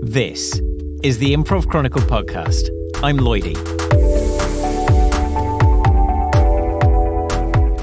This is the Improv Chronicle Podcast. I'm Lloydie.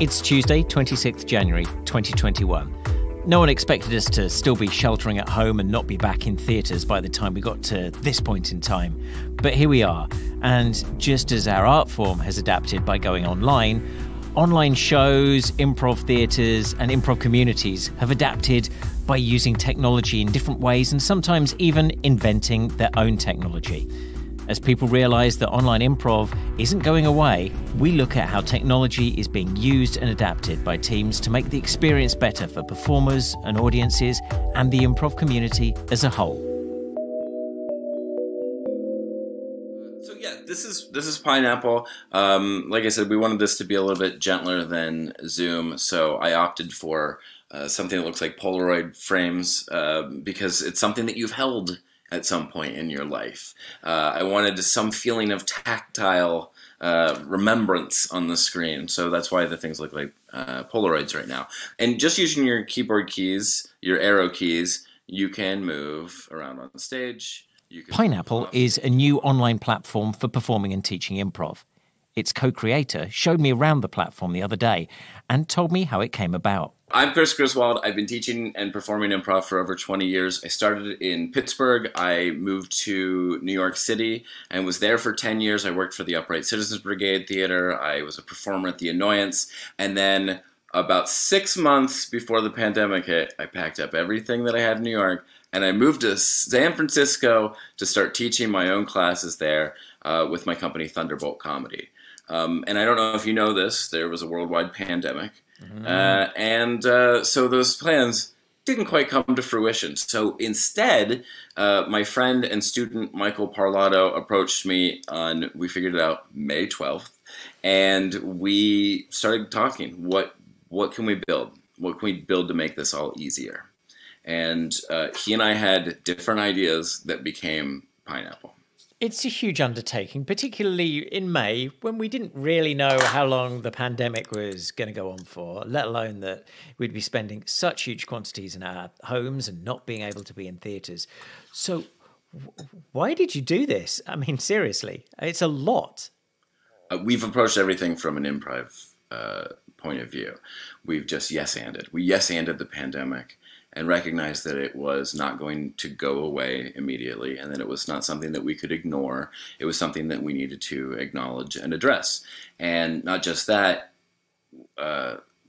It's Tuesday, 26th January, 2021. No one expected us to still be sheltering at home and not be back in theatres by the time we got to this point in time. But here we are. And just as our art form has adapted by going online shows, improv theatres and improv communities have adapted by using technology in different ways and sometimes even inventing their own technology. As people realise that online improv isn't going away, we look at how technology is being used and adapted by teams to make the experience better for performers and audiences and the improv community as a whole. So yeah, this is Pineapple. Like I said, we wanted this to be a little bit gentler than Zoom, so I opted for something that looks like Polaroid frames because it's something that you've held at some point in your life. I wanted some feeling of tactile remembrance on the screen, so that's why the things look like Polaroids right now. And just using your keyboard keys, your arrow keys, you can move around on the stage. Pineapple is a new online platform for performing and teaching improv. Its co-creator showed me around the platform the other day and told me how it came about. I'm Chris Griswold. I've been teaching and performing improv for over 20 years. I started in Pittsburgh. I moved to New York City and was there for 10 years. I worked for the Upright Citizens Brigade Theater. I was a performer at the Annoyance. And then about 6 months before the pandemic hit, I packed up everything that I had in New York and I moved to San Francisco to start teaching my own classes there with my company Thunderbolt Comedy. And I don't know if you know this, there was a worldwide pandemic. So those plans didn't quite come to fruition. So instead, my friend and student Michael Parlato approached me on, we figured it out, May 12th. And we started talking, what can we build? What can we build to make this all easier? And he and I had different ideas that became Pineapple. It's a huge undertaking, particularly in May, when we didn't really know how long the pandemic was going to go on for, let alone that we'd be spending such huge quantities in our homes and not being able to be in theatres. So why did you do this? I mean, seriously, it's a lot. We've approached everything from an improv point of view. We've just yes-anded. We yes-anded the pandemic and recognized that it was not going to go away immediately and that it was not something that we could ignore. It was something that we needed to acknowledge and address. And not just that,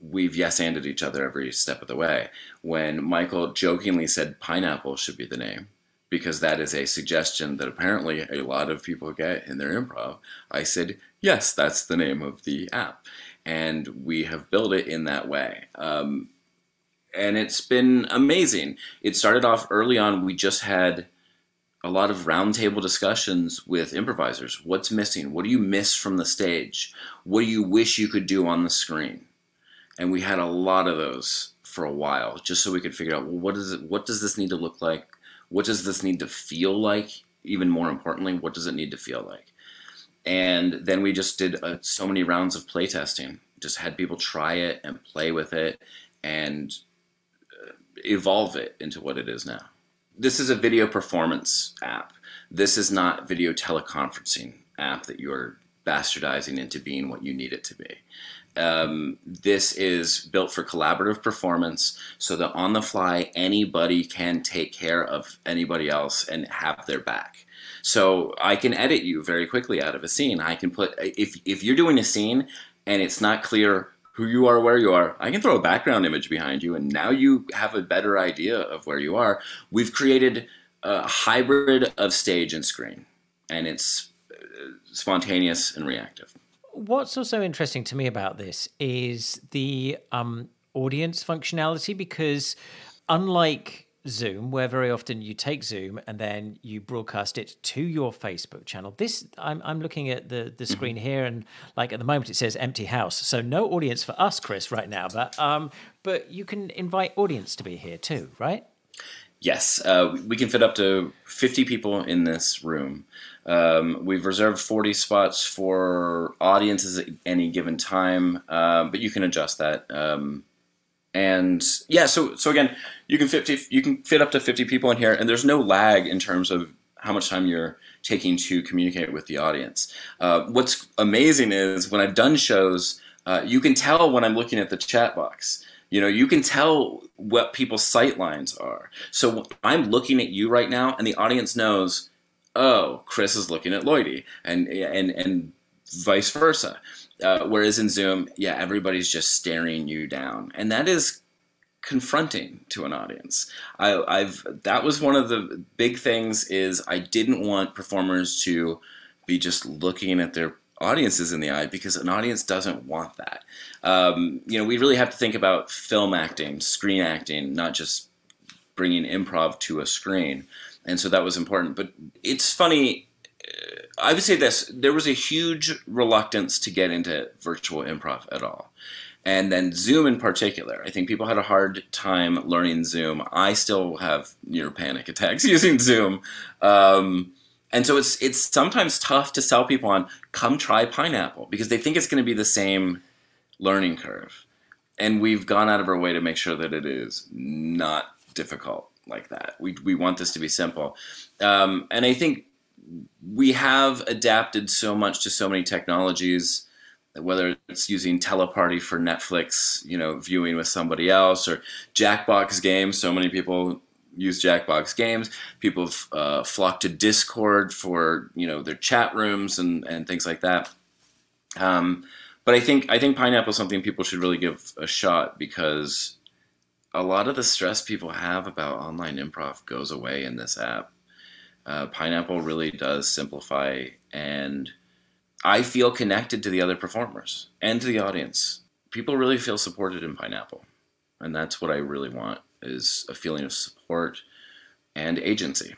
we've yes-anded each other every step of the way. When Michael jokingly said Pineapple should be the name, because that is a suggestion that apparently a lot of people get in their improv, I said, yes, that's the name of the app. And we have built it in that way. And it's been amazing. It started off early on. We just had a lot of roundtable discussions with improvisers. What's missing? What do you miss from the stage? What do you wish you could do on the screen? And we had a lot of those for a while, just so we could figure out, well, what does this need to look like? What does this need to feel like? Even more importantly, what does it need to feel like? And then we just did so many rounds of playtesting. Just had people try it and play with it and evolve it into what it is now. This is a video performance app. This is not video teleconferencing app that you're bastardizing into being what you need it to be. This is built for collaborative performance so that on the fly, anybody can take care of anybody else and have their back. So I can edit you very quickly out of a scene. I can put, if you're doing a scene and it's not clear who you are, where you are, I can throw a background image behind you and now you have a better idea of where you are. We've created a hybrid of stage and screen, and it's spontaneous and reactive. What's also interesting to me about this is the audience functionality, because unlike Zoom, where very often you take Zoom and then you broadcast it to your Facebook channel. This, I'm looking at the screen here, and like at the moment it says empty house, so no audience for us, Chris, right now. But you can invite audience to be here too, right? Yes, we can fit up to 50 people in this room. We've reserved 40 spots for audiences at any given time, but you can adjust that. And yeah, so again, you can fit up to 50 people in here, and there's no lag in terms of how much time you're taking to communicate with the audience. What's amazing is when I've done shows, you can tell when I'm looking at the chat box. You can tell what people's sight lines are. So I'm looking at you right now, and the audience knows, oh, Chris is looking at Lloydie, and vice versa. Whereas in Zoom, yeah, everybody's just staring you down, and that is confronting to an audience. That was one of the big things, is I didn't want performers to be just looking at their audiences in the eye, because an audience doesn't want that. We really have to think about film acting, screen acting, not just bringing improv to a screen. And so that was important. But it's funny, I would say this, there was a huge reluctance to get into virtual improv at all. And then Zoom in particular. I think people had a hard time learning Zoom. I still have near panic attacks using Zoom. And so it's sometimes tough to sell people on, come try Pineapple, because they think it's going to be the same learning curve. And we've gone out of our way to make sure that it is not difficult like that. We want this to be simple. And I think we have adapted so much to so many technologies, whether it's using Teleparty for Netflix, viewing with somebody else, or Jackbox games. So many people use Jackbox games. People have flocked to Discord for their chat rooms and things like that. But I think Pineapple is something people should really give a shot, because a lot of the stress people have about online improv goes away in this app. Pineapple really does simplify, and I feel connected to the other performers and to the audience. People really feel supported in Pineapple, and that's what I really want, is a feeling of support and agency.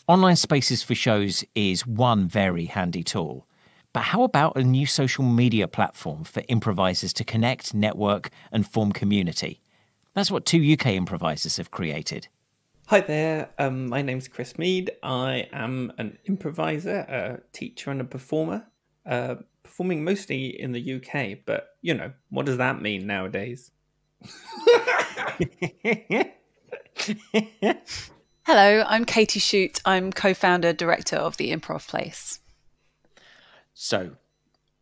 Online spaces for shows is one very handy tool. But how about a new social media platform for improvisers to connect, network, and form community? That's what two UK improvisers have created. Hi there, my name's Chris Mead. I am an improviser, a teacher and a performer, performing mostly in the UK, but, what does that mean nowadays? Hello, I'm Katie Shute. I'm co-founder, director of the Improv Place. So,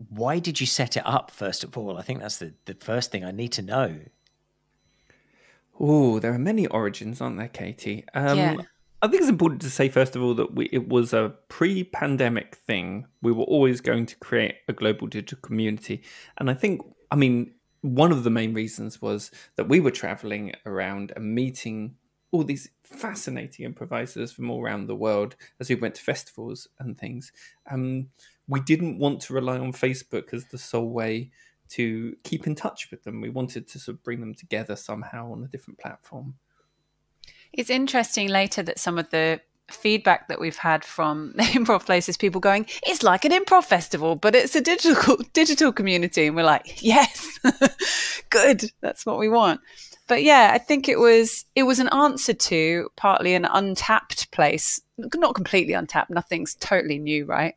why did you set it up, first of all? I think that's the first thing I need to know. Oh, there are many origins, aren't there, Katie? Yeah. I think it's important to say, first of all, that it was a pre-pandemic thing. We were always going to create a global digital community. And one of the main reasons was that we were traveling around and meeting all these fascinating improvisers from all around the world as we went to festivals and things. We didn't want to rely on Facebook as the sole way to keep in touch with them. We wanted to sort of bring them together somehow on a different platform. It's interesting later that some of the feedback that we've had from the Improv Place is people going, it's like an improv festival, but it's a digital community. And we're like, yes, good. That's what we want. But yeah, I think it was an answer to partly an untapped place, not completely untapped. Nothing's totally new, right?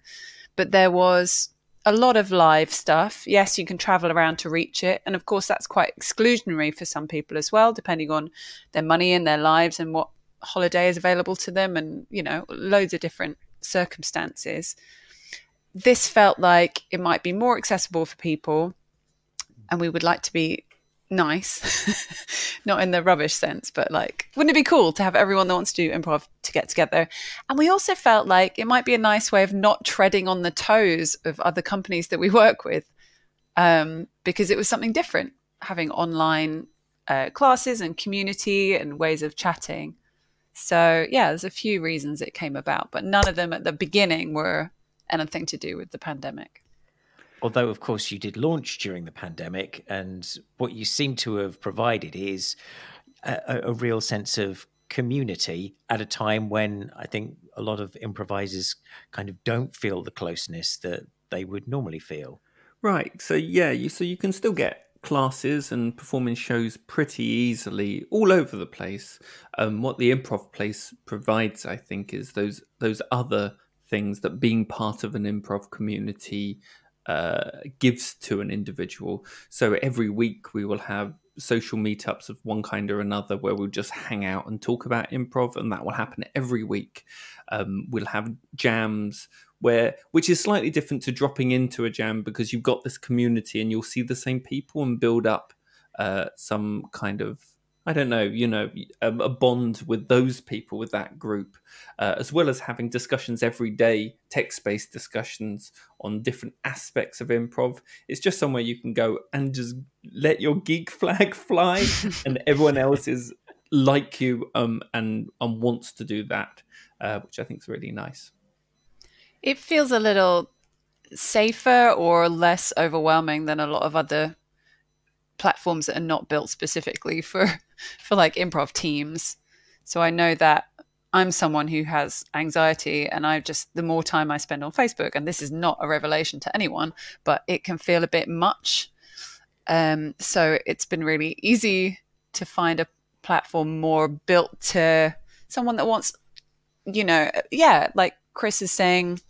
But there was a lot of live stuff. Yes, you can travel around to reach it. And of course, that's quite exclusionary for some people as well, depending on their money and their lives and what holiday is available to them and, loads of different circumstances. This felt like it might be more accessible for people, and we would like to be nice, not in the rubbish sense, but wouldn't it be cool to have everyone that wants to do improv to get together? And we also felt like it might be a nice way of not treading on the toes of other companies that we work with, because it was something different, having online classes and community and ways of chatting. So yeah, there's a few reasons it came about, but none of them at the beginning were anything to do with the pandemic. Although, of course, you did launch during the pandemic, and what you seem to have provided is a real sense of community at a time when I think a lot of improvisers kind of don't feel the closeness that they would normally feel. Right. So yeah, you can still get classes and performance shows pretty easily all over the place. What the Improv Place provides, I think, is those other things that being part of an improv community gives to an individual. So every week we will have social meetups of one kind or another where we'll just hang out and talk about improv, and that will happen every week. We'll have jams which is slightly different to dropping into a jam, because you've got this community and you'll see the same people and build up some kind of, I don't know, a bond with those people, with that group, as well as having discussions every day, text-based discussions on different aspects of improv. It's just somewhere you can go and just let your geek flag fly, and everyone else is like you and wants to do that, which I think is really nice. It feels a little safer or less overwhelming than a lot of other platforms that are not built specifically for like improv teams. So I know that I'm someone who has anxiety, and the more time I spend on Facebook, and this is not a revelation to anyone, but it can feel a bit much. So it's been really easy to find a platform more built to someone that wants, like Chris is saying,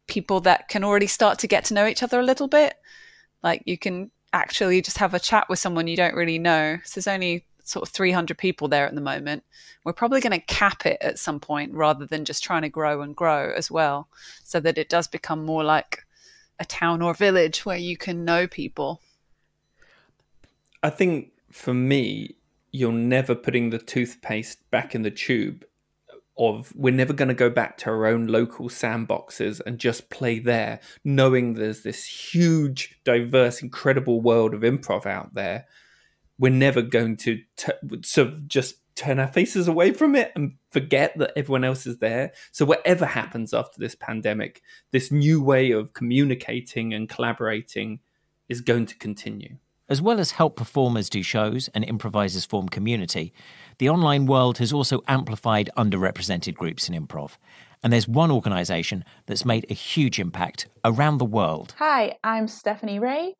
people that can already start to get to know each other a little bit. Like you can actually just have a chat with someone you don't really know. So there's only sort of 300 people there at the moment. We're probably going to cap it at some point, rather than just trying to grow and grow as well, so that it does become more like a town or village where you can know people. I think for me, you're never putting the toothpaste back in the tube of, we're never going to go back to our own local sandboxes and just play there, knowing there's this huge, diverse, incredible world of improv out there. We're never going to sort of just turn our faces away from it and forget that everyone else is there. So whatever happens after this pandemic, this new way of communicating and collaborating is going to continue. As well as help performers do shows and improvisers form community, the online world has also amplified underrepresented groups in improv. And there's one organisation that's made a huge impact around the world. Hi, I'm Stephanie Ray,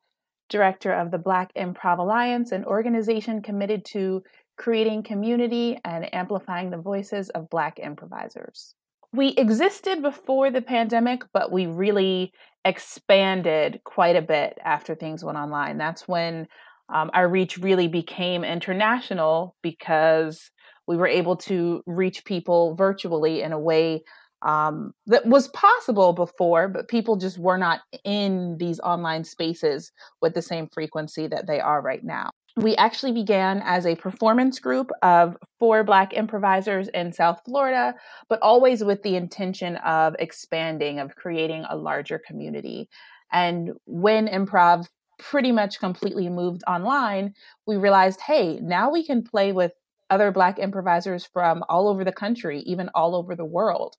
Director of the Black Improv Alliance, an organization committed to creating community and amplifying the voices of Black improvisers. We existed before the pandemic, but we really expanded quite a bit after things went online. That's when our reach really became international, because we were able to reach people virtually in a way that was possible before, but people just were not in these online spaces with the same frequency that they are right now. We actually began as a performance group of 4 Black improvisers in South Florida, but always with the intention of expanding, of creating a larger community. And when improv pretty much completely moved online, we realized, hey, now we can play with other Black improvisers from all over the country, even all over the world.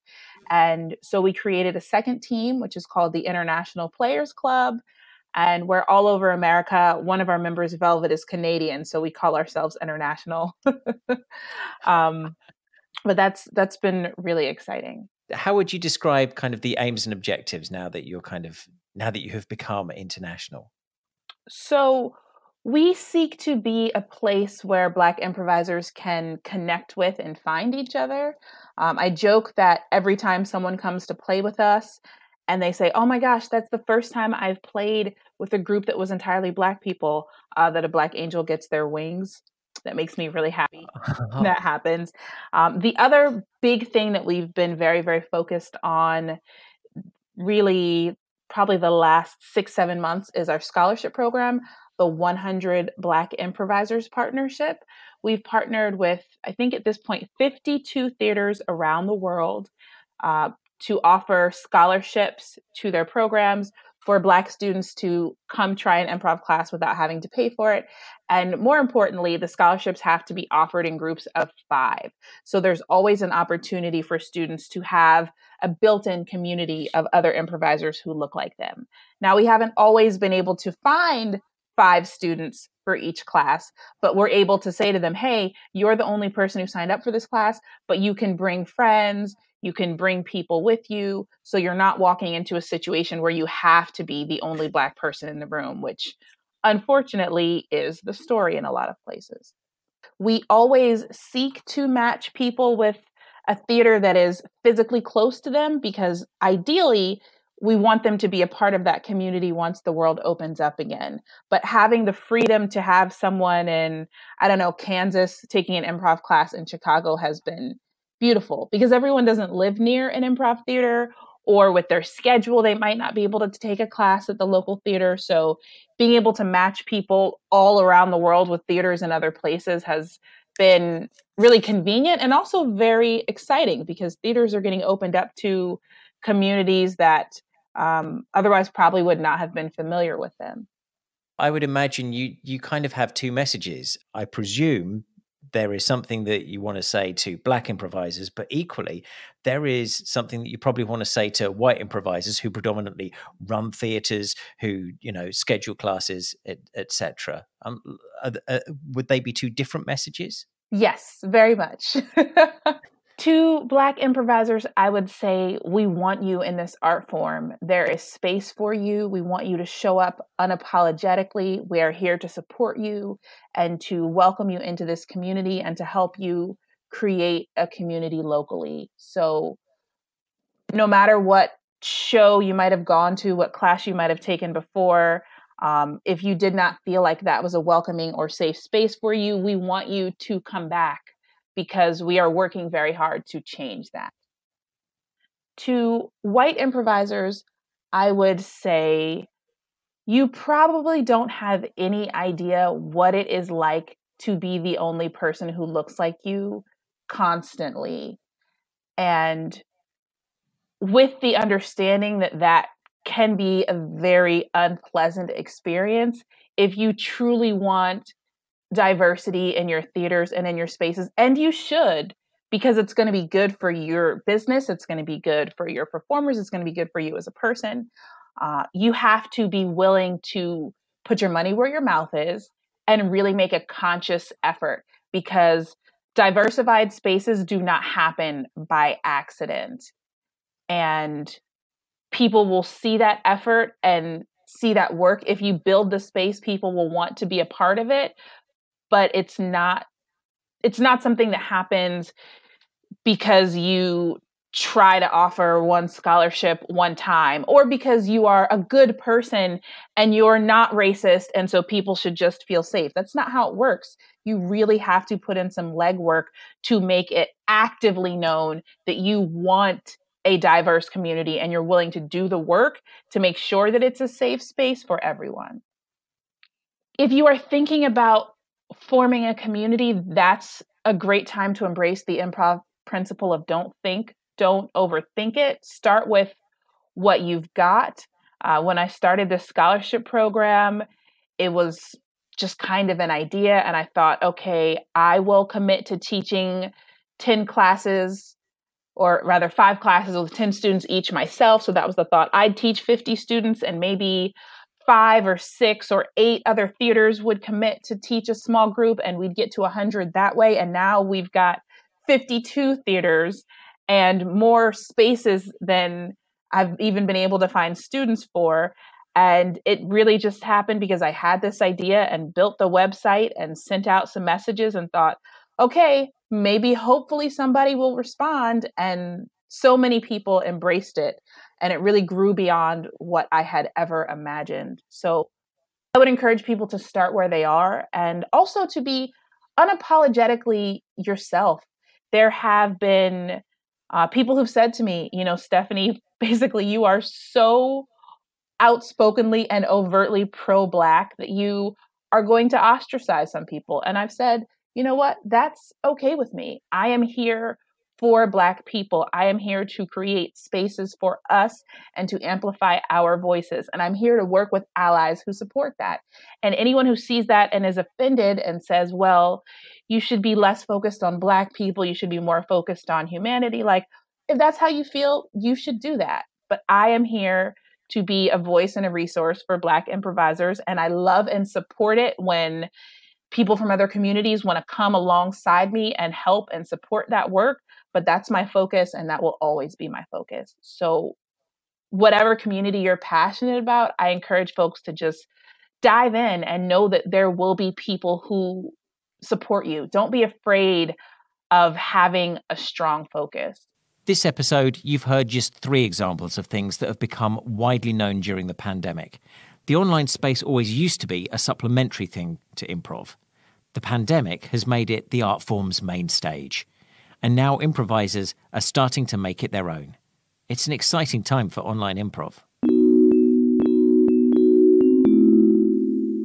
And so we created a second team, which is called the International Players Club. And we're all over America. One of our members, Velvet, is Canadian, so we call ourselves international. But that's been really exciting. How would you describe kind of the aims and objectives now that you have become international? So we seek to be a place where Black improvisers can connect with and find each other. I joke that every time someone comes to play with us and they say, oh my gosh, that's the first time I've played with a group that was entirely Black people, that a Black angel gets their wings. That makes me really happy when that happens. The other big thing that we've been very, very focused on, really probably the last 6-7 months, is our scholarship program, the 100 Black Improvisers Partnership. We've partnered with, I think at this point, 52 theaters around the world to offer scholarships to their programs for Black students to come try an improv class without having to pay for it. And more importantly, the scholarships have to be offered in groups of 5. So there's always an opportunity for students to have a built-in community of other improvisers who look like them. Now, we haven't always been able to find 5 students for each class, but we're able to say to them, hey, you're the only person who signed up for this class, but you can bring friends, you can bring people with you, so you're not walking into a situation where you have to be the only Black person in the room, which unfortunately is the story in a lot of places. We always seek to match people with a theater that is physically close to them, because ideally we want them to be a part of that community once the world opens up again. But having the freedom to have someone in, I don't know, Kansas taking an improv class in Chicago has been beautiful, because everyone doesn't live near an improv theater, or with their schedule, they might not be able to take a class at the local theater. So being able to match people all around the world with theaters in other places has been really convenient and also very exciting, because theaters are getting opened up to communities that otherwise probably would not have been familiar with them. I would imagine you kind of have two messages. I presume there is something that you want to say to Black improvisers, but equally there is something that you probably want to say to white improvisers who predominantly run theaters, who, schedule classes, etc. Would they be two different messages? Yes, very much. To Black improvisers, I would say, we want you in this art form. There is space for you. We want you to show up unapologetically. We are here to support you and to welcome you into this community and to help you create a community locally. So no matter what show you might have gone to, what class you might have taken before, if you did not feel like that was a welcoming or safe space for you, we want you to come back, because we are working very hard to change that. To white improvisers, I would say you probably don't have any idea what it is like to be the only person who looks like you constantly. And with the understanding that that can be a very unpleasant experience, if you truly want diversity in your theaters and in your spaces, and you should, because it's going to be good for your business, it's going to be good for your performers, it's going to be good for you as a person. You have to be willing to put your money where your mouth is and really make a conscious effort, because diversified spaces do not happen by accident. And people will see that effort and see that work. If you build the space, people will want to be a part of it. But it's not something that happens because you try to offer one scholarship one time, or because you are a good person and you're not racist and so people should just feel safe. That's not how it works. You really have to put in some legwork to make it actively known that you want a diverse community and you're willing to do the work to make sure that it's a safe space for everyone. If you are thinking about forming a community, that's a great time to embrace the improv principle of don't overthink it. Start with what you've got. When I started this scholarship program, it was just kind of an idea. And I thought, okay, I will commit to teaching 10 classes, or rather 5 classes with 10 students each myself. So that was the thought. I'd teach 50 students, and maybe 5 or 6 or 8 other theaters would commit to teach a small group, and we'd get to 100 that way. And now we've got 52 theaters and more spaces than I've even been able to find students for. And it really just happened because I had this idea and built the website and sent out some messages and thought, okay, maybe hopefully somebody will respond. And so many people embraced it. And it really grew beyond what I had ever imagined. So I would encourage people to start where they are, and also to be unapologetically yourself. There have been people who've said to me, Stephanie, basically you are so outspokenly and overtly pro-Black that you are going to ostracize some people. And I've said, you know what? That's okay with me. I am here for Black people. I am here to create spaces for us and to amplify our voices. And I'm here to work with allies who support that. And anyone who sees that and is offended and says, well, you should be less focused on Black people, you should be more focused on humanity. Like, if that's how you feel, you should do that. But I am here to be a voice and a resource for Black improvisers. And I love and support it when people from other communities want to come alongside me and help and support that work. But that's my focus, and that will always be my focus. So whatever community you're passionate about, I encourage folks to just dive in and know that there will be people who support you. Don't be afraid of having a strong focus. This episode, you've heard just 3 examples of things that have become widely known during the pandemic. The online space always used to be a supplementary thing to improv. The pandemic has made it the art form's main stage. And now improvisers are starting to make it their own. It's an exciting time for online improv.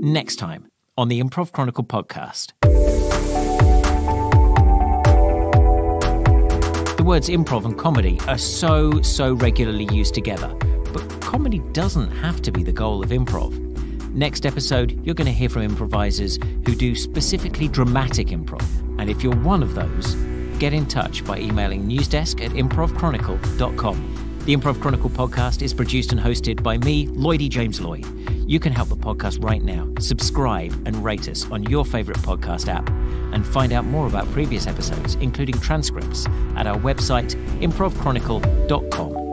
Next time on the Improv Chronicle Podcast. The words improv and comedy are so regularly used together, but comedy doesn't have to be the goal of improv. Next episode, you're going to hear from improvisers who do specifically dramatic improv. And if you're one of those, get in touch by emailing newsdesk@improvchronicle.com. The Improv Chronicle Podcast is produced and hosted by me, Lloydie James Lloyd. You can help the podcast right now. Subscribe and rate us on your favourite podcast app and find out more about previous episodes, including transcripts, at our website, improvchronicle.com.